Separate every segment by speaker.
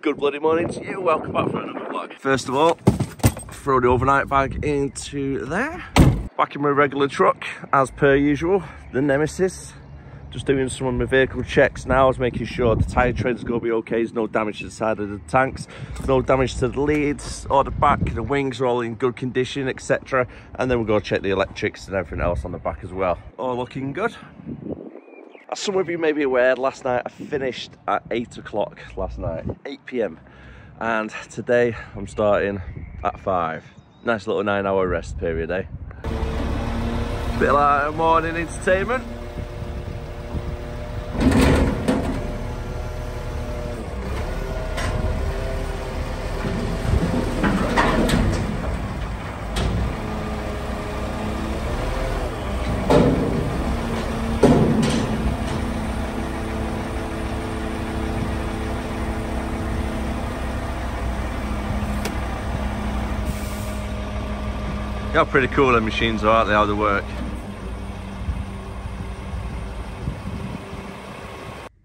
Speaker 1: Good bloody morning to you. Welcome back for another vlog. First of all, throw the overnight bag into there. Back in my regular truck, as per usual, the Nemesis. Just doing some of my vehicle checks now, is making sure the tyre tread's going to be okay. There's no damage to the side of the tanks, no damage to the leads or the back. The wings are all in good condition, etc. And then we'll go check the electrics and everything else on the back as well. All looking good. As some of you may be aware, last night I finished at 8 o'clock last night, 8 p.m. And today I'm starting at 5. Nice little 9-hour rest period, eh? Bit like morning entertainment. How pretty cool the machines are, aren't they, how they work.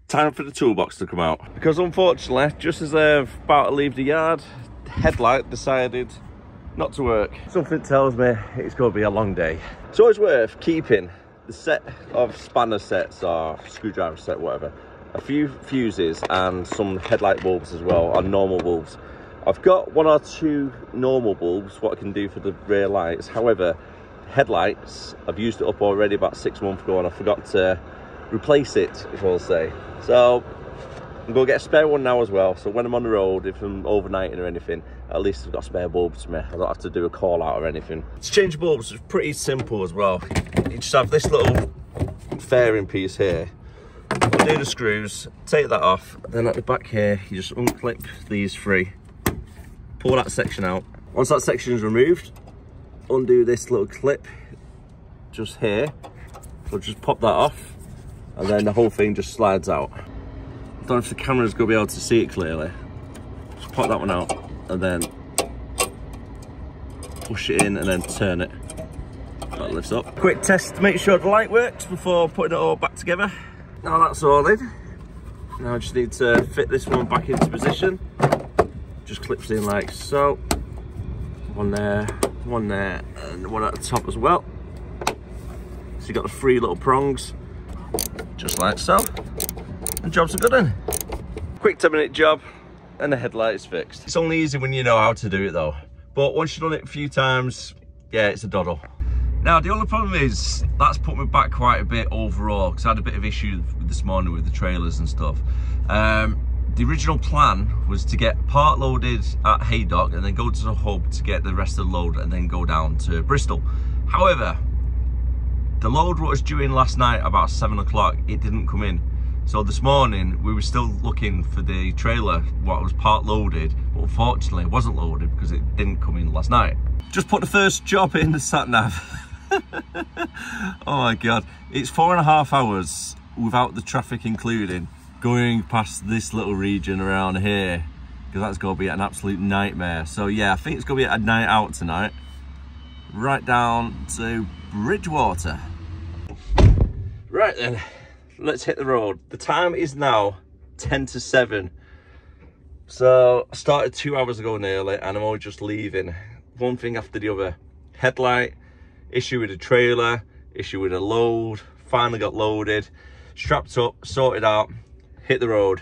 Speaker 1: Time for the toolbox to come out. Because unfortunately, just as I'm about to leave the yard, the headlight decided not to work. Something tells me it's going to be a long day. It's always worth keeping the set of spanner sets or screwdriver set, whatever, a few fuses and some headlight bulbs as well, or normal bulbs. I've got 1 or 2 normal bulbs, what I can do for the rear lights. However, headlights, I've used it up already about 6 months ago and I forgot to replace it, if I'll say. So I'm going to get a spare one now as well. So when I'm on the road, if I'm overnighting or anything, at least I've got spare bulbs to me. I don't have to do a call out or anything. To change bulbs is pretty simple as well. You just have this little fairing piece here. Undo the screws, take that off. Then at the back here, you just unclip these 3. Pull that section out. Once that section is removed, undo this little clip just here. So just pop that off and then the whole thing just slides out. I don't know if the camera's going to be able to see it clearly. Just pop that one out and then push it in and then turn it. That lifts up. Quick test to make sure the light works before putting it all back together. Now that's all in. Now I just need to fit this one back into position. Just clips in like so. One there, and one at the top as well. So you got the 3 little prongs, just like so. And jobs are good then. Quick 10-minute job, and the headlight is fixed. It's only easy when you know how to do it though. But once you've done it a few times, yeah, it's a doddle. Now the only problem is, that's put me back quite a bit overall, because I had a bit of issue this morning with the trailers and stuff. The original plan was to get part loaded at Haydock and then go to the hub to get the rest of the load and then go down to Bristol. However, the load was due in last night about 7 o'clock, it didn't come in. So this morning we were still looking for the trailer, what was part loaded, but unfortunately it wasn't loaded because it didn't come in last night. Just put the first job in the sat nav. Oh my God, it's 4.5 hours without the traffic including, going past this little region around here, because that's going to be an absolute nightmare. So yeah, I think it's going to be a night out tonight, right down to Bridgewater. Right then, let's hit the road. The time is now 10 to 7. So I started 2 hours ago nearly, and I'm only just leaving. One thing after the other. Headlight, issue with the trailer, issue with the load, finally got loaded, strapped up, sorted out, hit the road.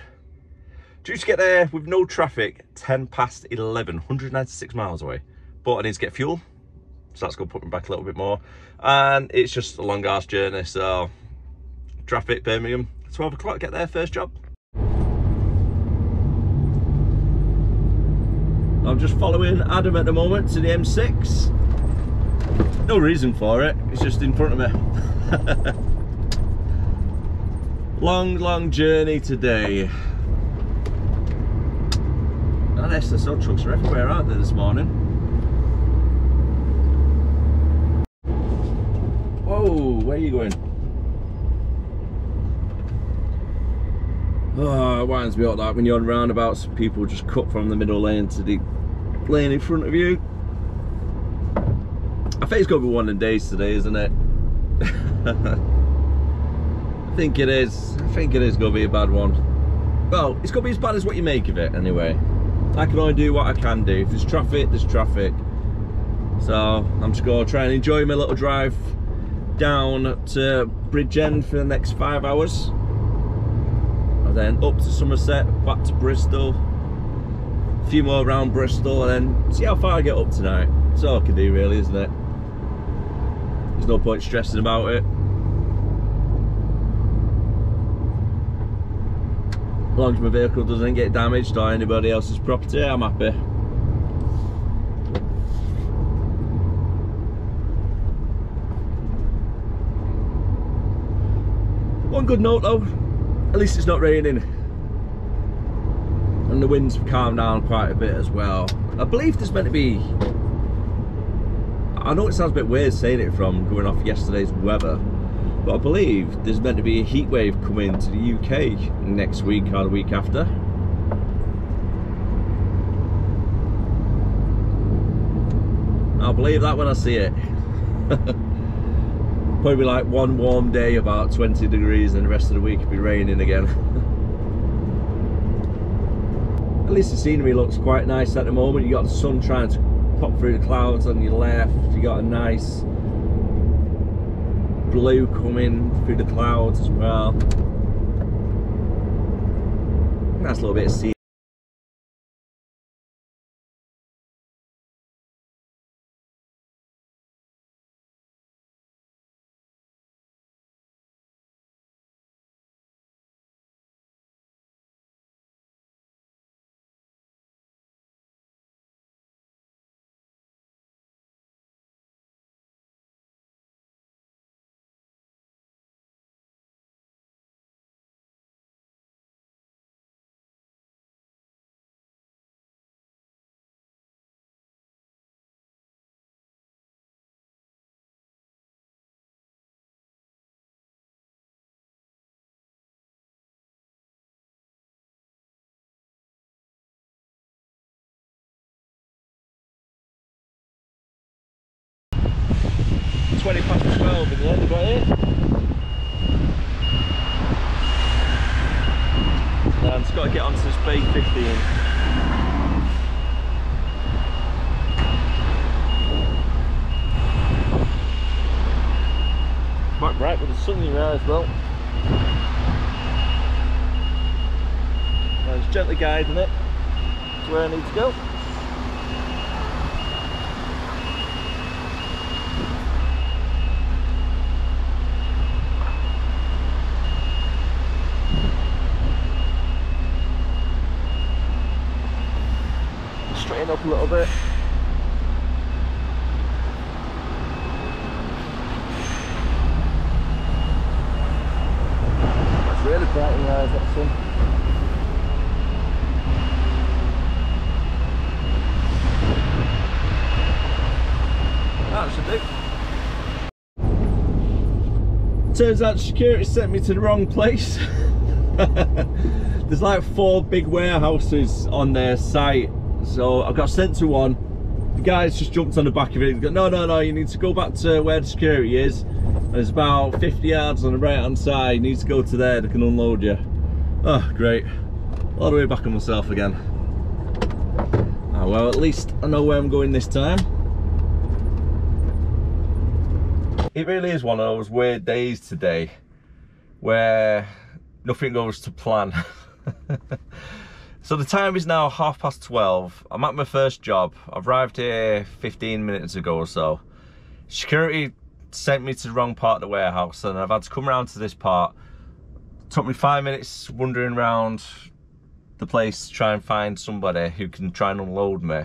Speaker 1: Due to get there with no traffic, 10 past 11, 196 miles away. But I need to get fuel, so that's going to put me back a little bit more. And it's just a long ass journey, so traffic, Birmingham, 12 o'clock, get there, first job. I'm just following Adam at the moment to the M6. No reason for it, it's just in front of me. Long journey today. And SSO trucks are everywhere, aren't they, this morning? Whoa, where are you going? Oh, it winds me up that when you're on roundabouts, people just cut from the middle lane to the lane in front of you. I think it's going to be one of the days today, isn't it? I think it is. I think it is going to be a bad one. well, it's gonna be as bad as what you make of it anyway. I can only do what I can do. If there's traffic, there's traffic. So I'm just gonna try and enjoy my little drive down to Bridgend for the next 5 hours. And then up to Somerset, back to Bristol. A few more around Bristol, and then see how far I get up tonight. That's all I can do really, isn't it? There's no point stressing about it. As long as my vehicle doesn't get damaged or anybody else's property, I'm happy. One good note though, at least it's not raining. And the winds have calmed down quite a bit as well. I believe there's meant to be, I know it sounds a bit weird saying it from going off yesterday's weather, but I believe there's meant to be a heat wave coming to the UK next week or the week after. I'll believe that when I see it. Probably like one warm day, about 20 degrees, and the rest of the week will be raining again. At least the scenery looks quite nice at the moment. You got the sun trying to pop through the clouds on your left. You got a nice blue coming through the clouds as well. Nice little bit of sea. Twenty past 12 in the end, got it. Now I've just got to get onto this B15. Quite bright with the sun in there as well. Now it's gently guiding it to where I need to go. Straighten up a little bit. It's really bright in there, is that sun? That should do. Turns out security sent me to the wrong place. There's like 4 big warehouses on their site. So I got sent to one. The guys just jumped on the back of it and go, no, you need to go back to where the security is. And it's about 50 yards on the right hand side. You need to go to there, they can unload you. Oh, great. All the way back on myself again. Oh, well, at least I know where I'm going this time. It really is one of those weird days today where nothing goes to plan. So the time is now 12:30. I'm at my first job. I've arrived here 15 minutes ago or so. Security sent me to the wrong part of the warehouse and I've had to come around to this part. It took me 5 minutes wandering around the place to try and find somebody who can try and unload me.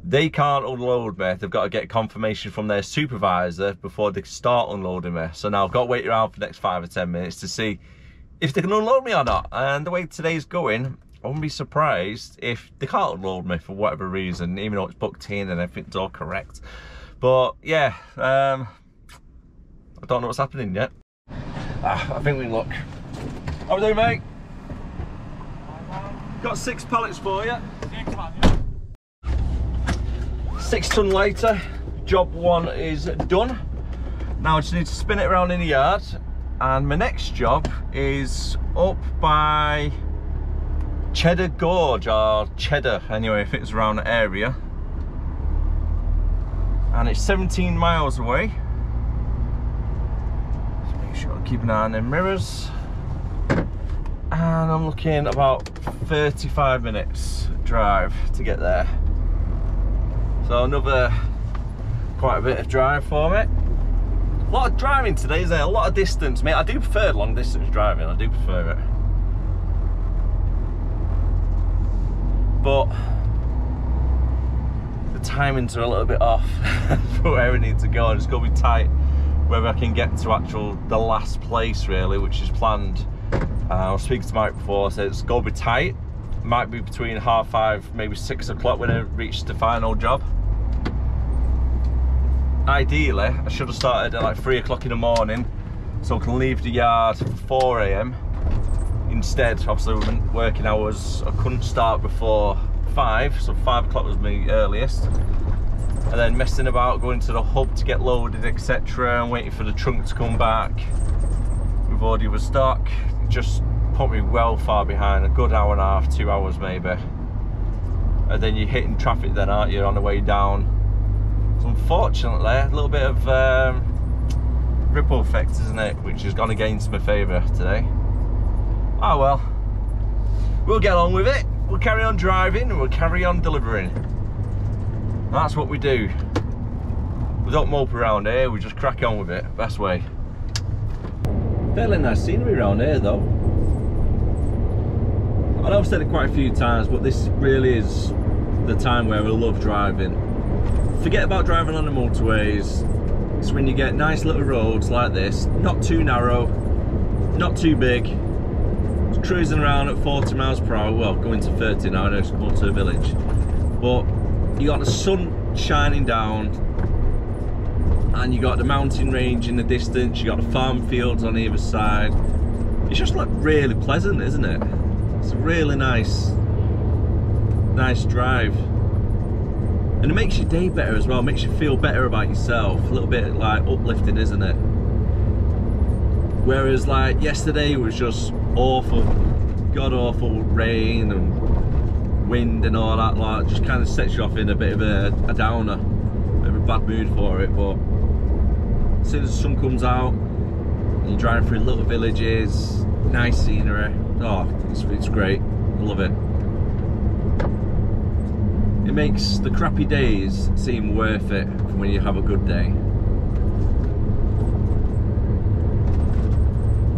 Speaker 1: They can't unload me. They've got to get confirmation from their supervisor before they can start unloading me. So now I've got to wait around for the next 5 or 10 minutes to see if they can unload me or not. And the way today's going, I wouldn't be surprised if they can't unload me for whatever reason, even though it's booked in and everything's all correct. But yeah, I don't know what's happening yet. I think we look. How we doing, mate? Got 6 pallets for you. 6 ton later, job 1 is done. Now I just need to spin it around in the yard, and my next job is up by Cheddar Gorge, or Cheddar anyway, if it's around the area. And it's 17 miles away. Just make sure I keep an eye on the mirrors. And I'm looking about 35 minutes drive to get there. So another quite a bit of drive for me. A lot of driving today, isn't there? A lot of distance, mate. I do prefer long distance driving, I do prefer it. But the timings are a little bit off for where I need to go. It's going to be tight whether I can get to the last place really, which is planned. I was speaking to Mike before, so it's going to be tight. Might be between 5:30, maybe 6 o'clock when I reach the final job. Ideally, I should have started at like 3 o'clock in the morning, so I can leave the yard for 4 AM. Instead, obviously with working hours, I couldn't start before 5, so 5 o'clock was my earliest. And then messing about, going to the hub to get loaded, etc., and waiting for the trunk to come back with all the other stock, just put me well far behind, a good hour and a half, 2 hours maybe. And then you're hitting traffic then, aren't you, on the way down. So unfortunately, a little bit of ripple effect, isn't it, which has gone against my favour today. Oh well, we'll get on with it. We'll carry on driving and we'll carry on delivering. That's what we do. We don't mope around here, we just crack on with it, best way. Fairly nice scenery around here though. I know I've said it quite a few times, but this really is the time where I love driving. Forget about driving on the motorways. It's when you get nice little roads like this, not too narrow, not too big. It's cruising around at 40 miles per hour, well, going to 30 now, I know it's going to a village. But you got the sun shining down, and you got the mountain range in the distance, you got the farm fields on either side. It's just like really pleasant, isn't it? It's a really nice drive. And it makes your day better as well, it makes you feel better about yourself, a little bit like uplifting, isn't it? Whereas like yesterday was just awful, god awful rain and wind and all that, like just kind of sets you off in a bit of a downer, a bit of a bad mood for it. But as soon as the sun comes out and you're driving through little villages, nice scenery, oh, it's great, I love it. It makes the crappy days seem worth it when you have a good day.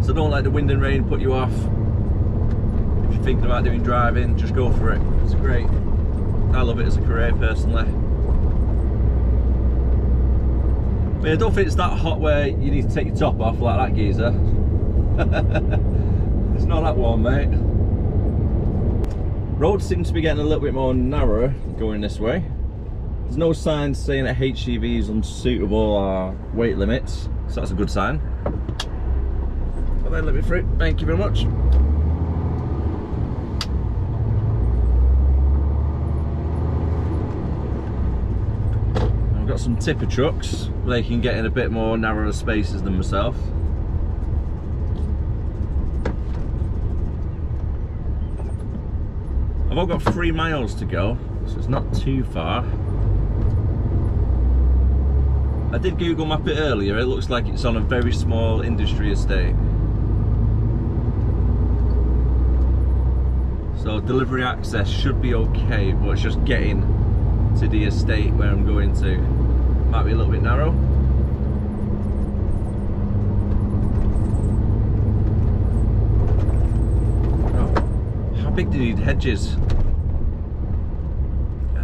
Speaker 1: So don't let the wind and rain put you off. If you're thinking about doing driving, just go for it. It's great. I love it as a career personally. I mean, I don't think it's that hot where you need to take your top off like that geezer. It's not that warm, mate. Road seems to be getting a little bit more narrow going this way. There's no signs saying that HGV is unsuitable or weight limits, so that's a good sign. Well then, let me through. Thank you very much. I've got some tipper trucks. They can get in a bit more narrower spaces than myself. I've only got 3 miles to go, so it's not too far. I did Google map it earlier, it looks like it's on a very small industry estate. So delivery access should be okay, but it's just getting to the estate where I'm going to. Might be a little bit narrow. Oh, how big do you need hedges?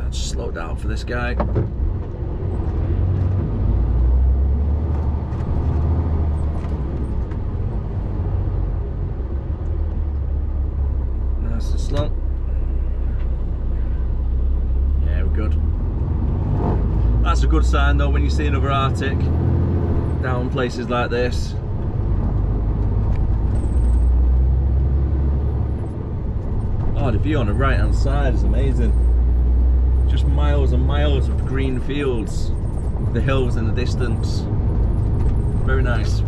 Speaker 1: Just slow down for this guy. Nice and slow. Yeah, we're good. That's a good sign though when you see another Arctic down places like this. Oh, the view on the right hand side is amazing. Just miles and miles of green fields, the hills in the distance. Very nice.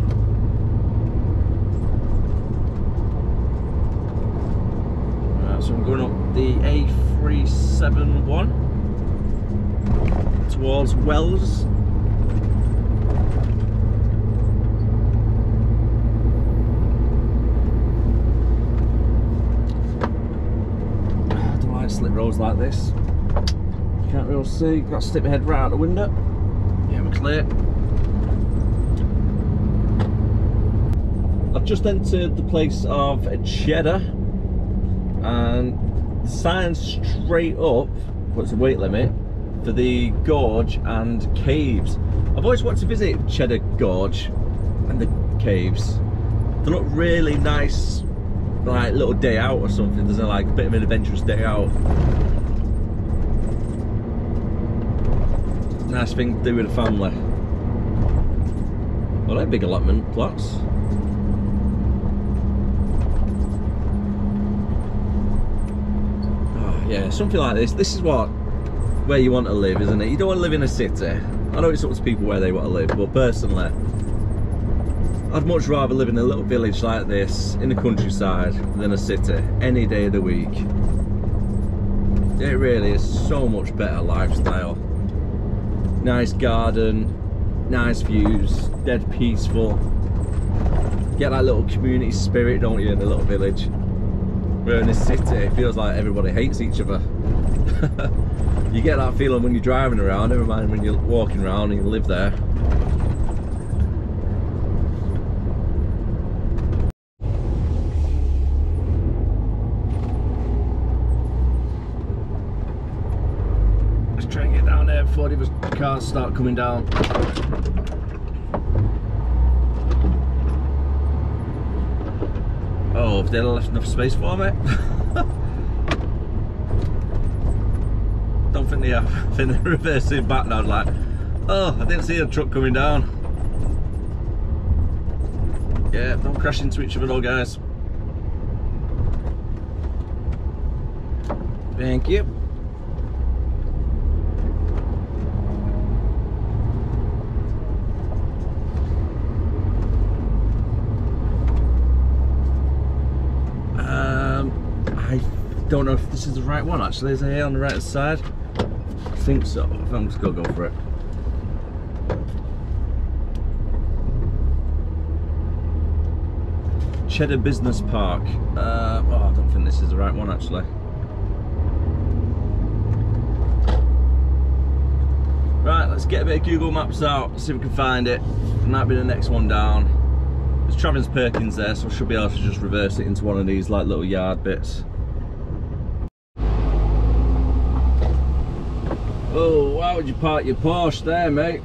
Speaker 1: Right, so I'm I'm going up the A371 towards Wells. I don't like slip roads like this. Can't really see. Got to stick my head right out the window. Yeah, we're clear. I've just entered the place of Cheddar, and the sign straight up puts a weight limit for the gorge and caves. I've always wanted to visit Cheddar Gorge and the caves. They look really nice, like little day out or something. There's like a bit of an adventurous day out. Nice thing to do with a family. Well, they're big allotment plots. Oh, yeah, something like this. This is where you want to live, isn't it? You don't want to live in a city. I know it's up to people where they want to live, but personally, I'd much rather live in a little village like this in the countryside than a city any day of the week. It really is so much better lifestyle. Nice garden, nice views, dead peaceful. Get that little community spirit, don't you, in a little village. Where in this city, it feels like everybody hates each other. You get that feeling when you're driving around, never mind when you're walking around and you live there. Let's try and get down there before the cars start coming down. Oh, have they left enough space for me? Don't think they have. I think they're reversing back now, like, oh, I didn't see a truck coming down. Yeah, don't crash into each other though, guys. Thank you. I don't know if this is the right one actually. Is it here on the right side? I think so. I'm just gonna go for it. Cheddar Business Park. Oh, I don't think this is the right one actually. Right, let's get a bit of Google Maps out, see if we can find it. It might be the next one down. There's Travis Perkins there, so I should be able to just reverse it into one of these like little yard bits. Oh, why would you park your Porsche there, mate?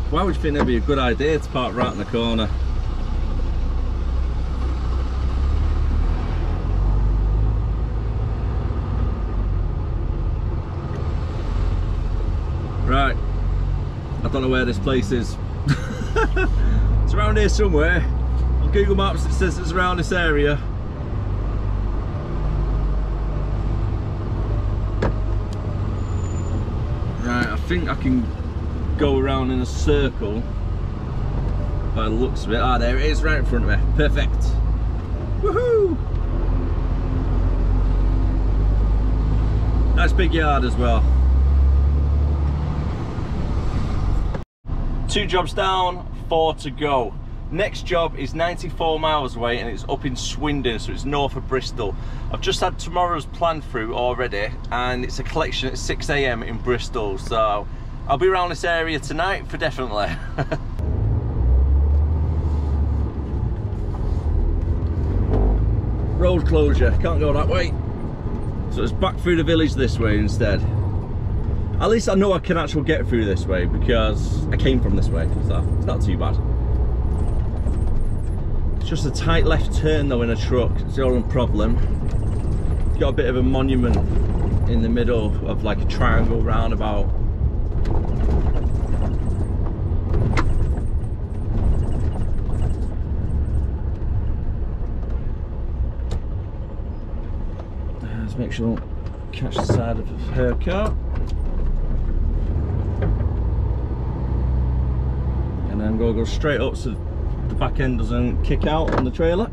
Speaker 1: Why would you think that'd be a good idea to park right in the corner? Right, I don't know where this place is. It's around here somewhere. On Google Maps it says it's around this area. Right, I think I can go around in a circle by the looks of it. Ah, there it is, right in front of me. Perfect. Woohoo! Nice big yard as well. 2 jobs down, 4 to go. Next job is 94 miles away and it's up in Swindon, so it's north of Bristol. I've just had tomorrow's planned through already and it's a collection at 6 AM in Bristol, so I'll be around this area tonight for definitely. Road closure, can't go that way. So it's back through the village this way instead. At least I know I can actually get through this way because I came from this way, so it's not too bad. It's just a tight left turn though in a truck, it's the only problem. It's got a bit of a monument in the middle of like a triangle roundabout. Let's make sure I don't catch the side of her car. And then I'm going to go straight up so the back end doesn't kick out on the trailer.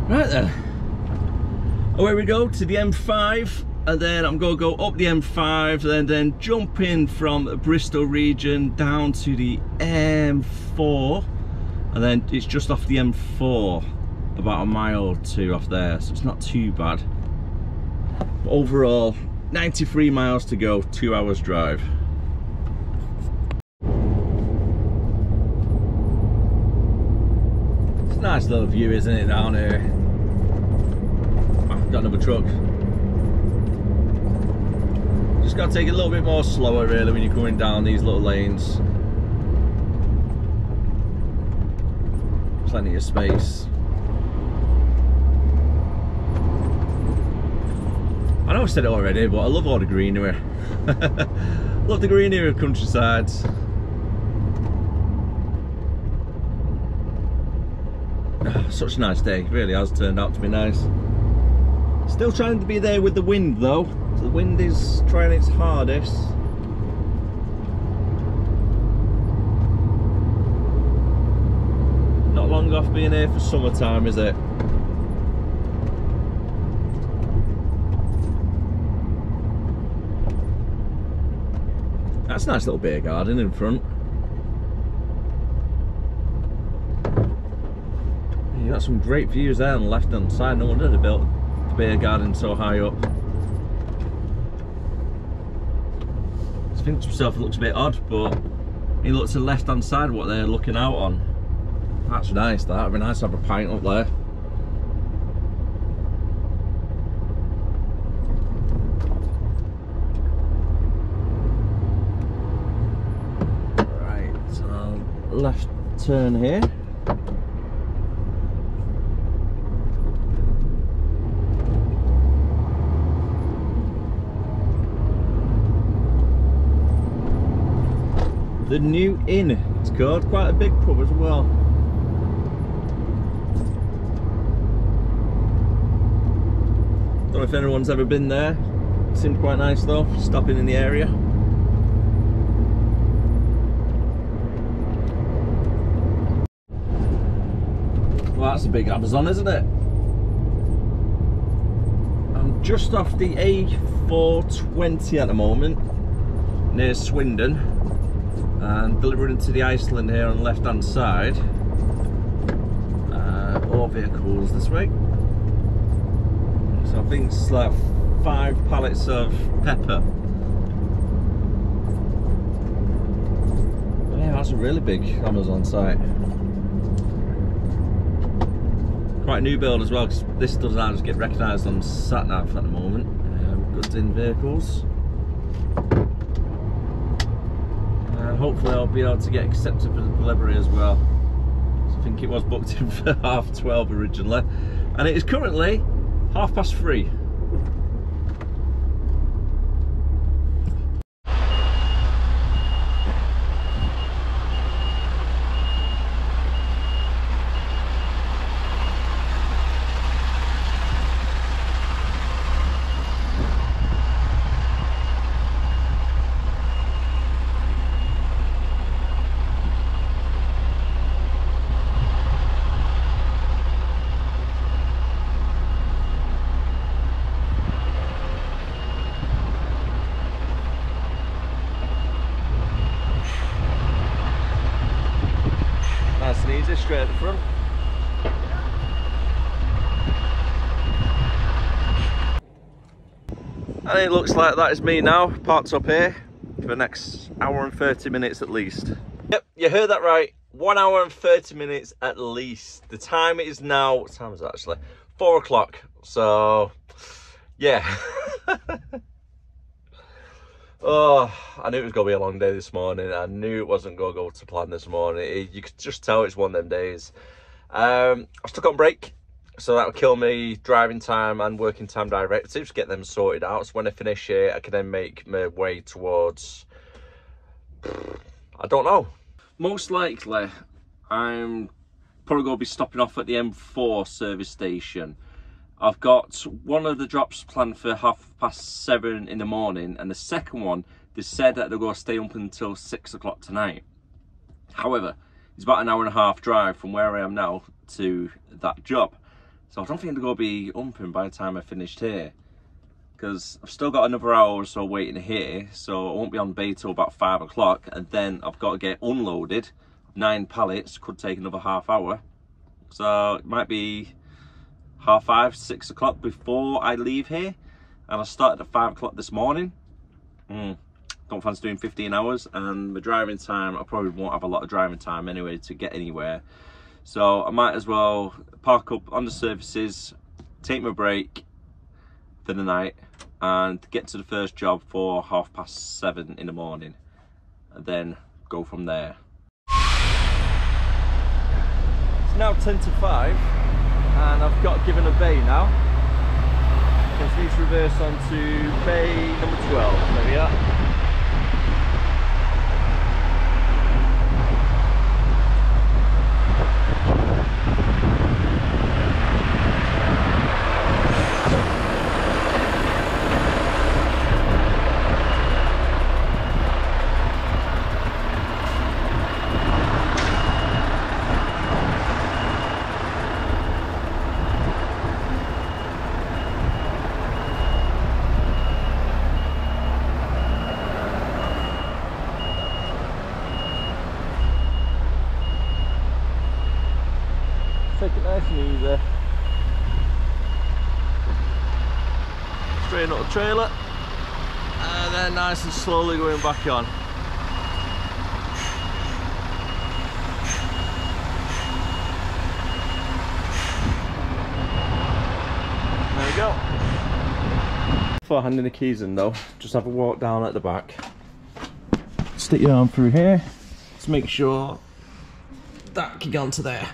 Speaker 1: Right then, away we go to the M5, and then I'm going to go up the M5 and then jump in from the Bristol region down to the M4, and then it's just off the M4, about a mile or two off there, so it's not too bad. But overall, 93 miles to go, 2 hours drive. It's a nice little view, isn't it, down here? Got another truck. Just got to take it a little bit more slower really when you're going down these little lanes. Plenty of space. I know I said it already, but I love all the greenery. Love the greenery of countryside. Such a nice day, it really has turned out to be nice. Still trying to be there with the wind though. The wind is trying its hardest. Not long off being here for summertime, is it? That's a nice little beer garden in front. You got some great views there on the left hand side. No wonder they built the beer garden so high up. I think to myself it looks a bit odd, but you look to the left hand side what they're looking out on. That's nice, that would be nice to have a pint up there. Right, so left turn here. The New Inn, it's called. Quite a big pub as well. Don't know if anyone's ever been there. It seemed quite nice though, stopping in the area. Well, that's a big Amazon, isn't it? I'm just off the A420 at the moment, near Swindon. And delivering to the Iceland here on the left hand side. All vehicles this way. So I think it's like 5 pallets of pepper. Yeah, that's a really big Amazon site. Quite a new build as well, because this doesn't just get recognised on sat nav at the moment. Goods in vehicles. Hopefully I'll be able to get accepted for the delivery as well. So I think it was booked in for 12:30 originally, and it is currently 3:30. Nice and easy, straight at the front. And it looks like that is me now, parked up here for the next hour and 30 minutes at least. Yep, you heard that right, 1 hour and 30 minutes at least. The time is now, what time is it actually? 4 o'clock, so yeah. Oh, I knew it was going to be a long day this morning. I knew it wasn't going to go to plan this morning. You could just tell it's one of them days. I was stuck on break, so that would kill me driving time and working time directives, get them sorted out. So when I finish it, I can then make my way towards, I don't know. Most likely, I'm probably going to be stopping off at the M4 service station. I've got one of the drops planned for 7:30 in the morning, and the second one, they said that they're going to stay up until 6 o'clock tonight. However, it's about an 1.5-hour drive from where I am now to that job. So I don't think they're going to be open by the time I finished here, because I've still got another hour or so waiting here, so I won't be on bay till about 5 o'clock, and then I've got to get unloaded. 9 pallets, could take another half hour. So it might be 5:30, 6 o'clock before I leave here. And I started at 5 o'clock this morning. Don't fancy doing 15 hours, and my driving time, I probably won't have a lot of driving time anyway to get anywhere. So I might as well park up on the surfaces, take my break for the night, and get to the first job for 7:30 in the morning, and then go from there. It's now 10 to 5, and I've got given a bay now. So I just need to reverse onto bay number 12. There we are. Take it nice and easy. Straighten up the trailer, and then nice and slowly going back on. There we go. Before handing the keys in though, just have a walk down at the back. Stick your arm through here to make sure that can get onto there.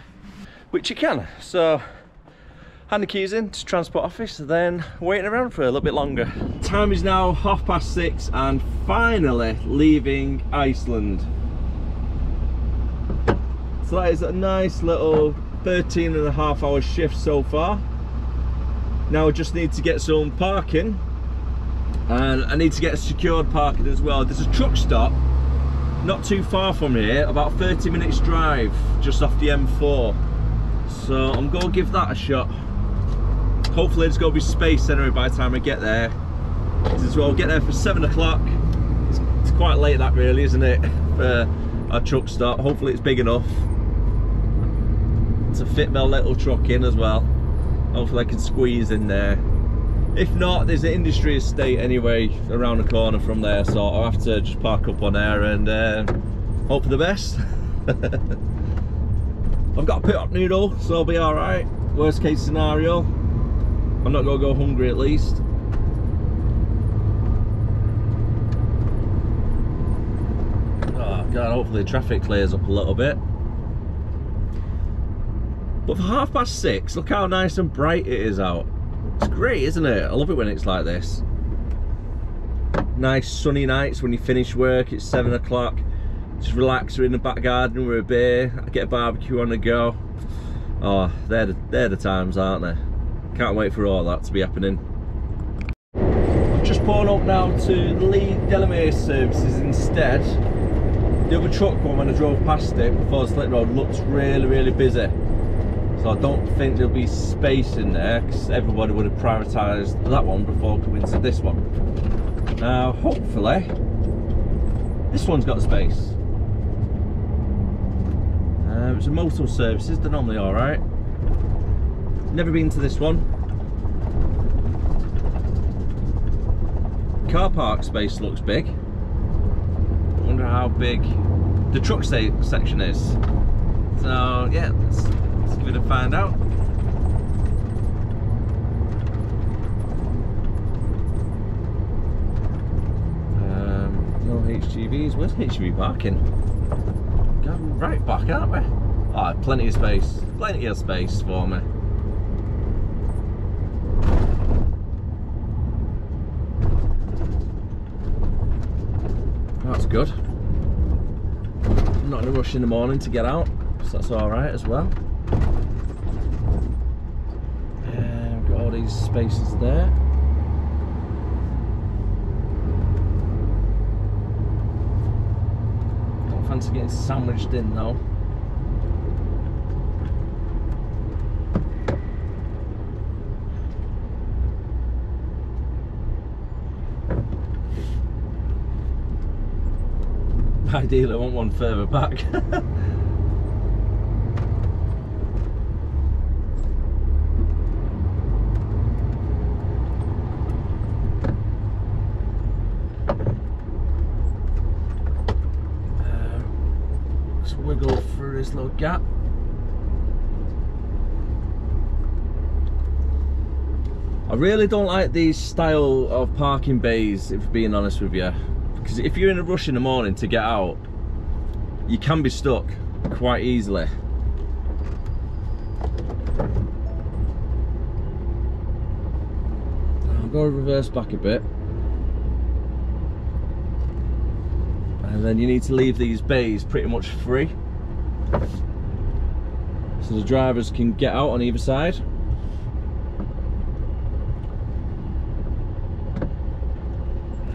Speaker 1: Which you can. So hand the keys in to transport office, then waiting around for a little bit longer. Time is now 6:30 and finally leaving Iceland. So that is a nice little 13.5-hour shift so far. Now I just need to get some parking, and I need to get secured parking as well. There's a truck stop not too far from here, about 30 minutes drive just off the M4. So I'm going to give that a shot. Hopefully there's going to be space anyway by the time I get there. As well, I'll get there for 7 o'clock. It's quite late that really, isn't it? For our truck stop. Hopefully it's big enough to fit my little truck in as well. Hopefully I can squeeze in there. If not, there's an industry estate anyway around the corner from there, so I'll have to just park up on there and hope for the best. I've got a pit-up noodle, so I'll be alright. Worst case scenario, I'm not going to go hungry at least. Oh god, hopefully the traffic clears up a little bit. But for 6:30, look how nice and bright it is out. It's great, isn't it? I love it when it's like this. Nice sunny nights when you finish work, it's 7 o'clock. Just relax, we're in the back garden with a beer, I get a barbecue on the go. Oh, they're the times, aren't they? Can't wait for all that to be happening. I'm just pulling up now to the Lee Delamere services instead. The other truck one, when I drove past it before the slip road, looks really busy. So I don't think there'll be space in there, because everybody would have prioritised that one before coming to this one. Now, hopefully, this one's got space. It's a motor services, they're normally alright. Never been to this one. Car park space looks big. I wonder how big the truck section is. So yeah, let's give it a find out. No HGVs. Where's HGV parking? Going right back, aren't we? Oh, plenty of space. Plenty of space for me. That's good. I'm not in a rush in the morning to get out, so that's alright as well. We've got all the these spaces there. Don't fancy getting sandwiched in though. Ideally, I want one further back. Let's wiggle through this little gap. I really don't like these style of parking bays, if being honest with you. Because if you're in a rush in the morning to get out, you can be stuck quite easily. I'll go reverse back a bit. And then you need to leave these bays pretty much free, so the drivers can get out on either side.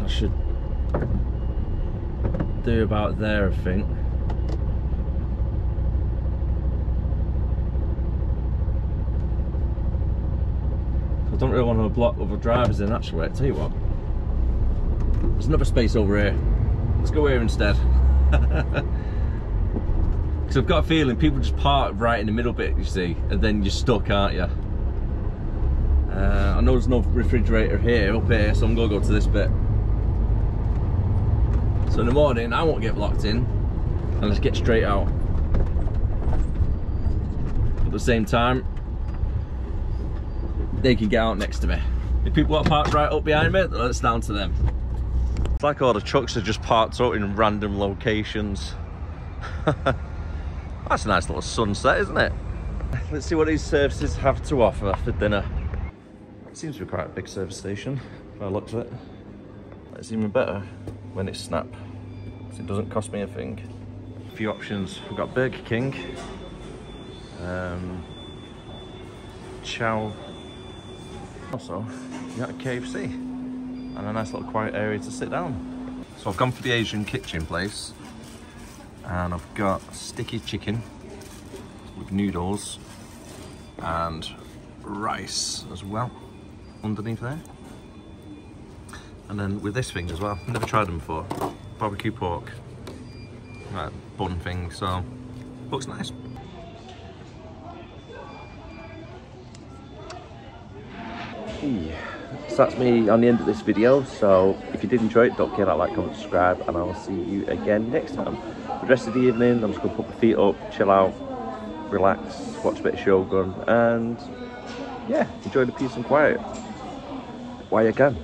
Speaker 1: I should do about there, I think. I don't really want to block other drivers in, actually. I tell you what, there's another space over here. Let's go here instead. Because I've got a feeling people just park right in the middle bit, you see, and then you're stuck, aren't you? I know there's no refrigerator here, up here, so I'm gonna go to this bit. So in the morning, I won't get blocked in, and let's get straight out. At the same time, they can get out next to me. If people want to park right up behind me, then it's down to them. It's like all the trucks are just parked out in random locations. That's a nice little sunset, isn't it? Let's see what these services have to offer for dinner. It seems to be quite a big service station, by the looks of it. It's even better when it's snap, so it doesn't cost me a thing. A few options. We've got Burger King, Chow. Also, you got a KFC and a nice little quiet area to sit down. So I've gone for the Asian kitchen place, and I've got sticky chicken with noodles and rice as well underneath there. And then with this thing as well, I've never tried them before, barbecue pork, right, bun thing, so looks nice. So that's me on the end of this video. So if you did enjoy it, don't forget to like, comment, subscribe, and I will see you again next time. For the rest of the evening, I'm just going to put my feet up, chill out, relax, watch a bit of Shogun, and yeah, enjoy the peace and quiet while you can.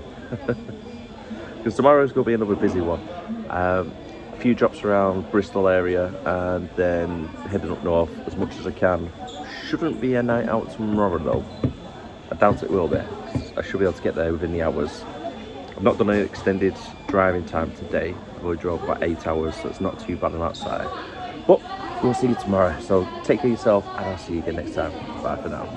Speaker 1: Because tomorrow's going to be another busy one. A few drops around Bristol area, and then heading up north as much as I can. Shouldn't be a night out tomorrow though. I doubt it will be. I should be able to get there within the hours. I've not done an extended driving time today. I've only drove about 8 hours, so it's not too bad on that side. But we'll see you tomorrow. So take care of yourself, and I'll see you again next time. Bye for now.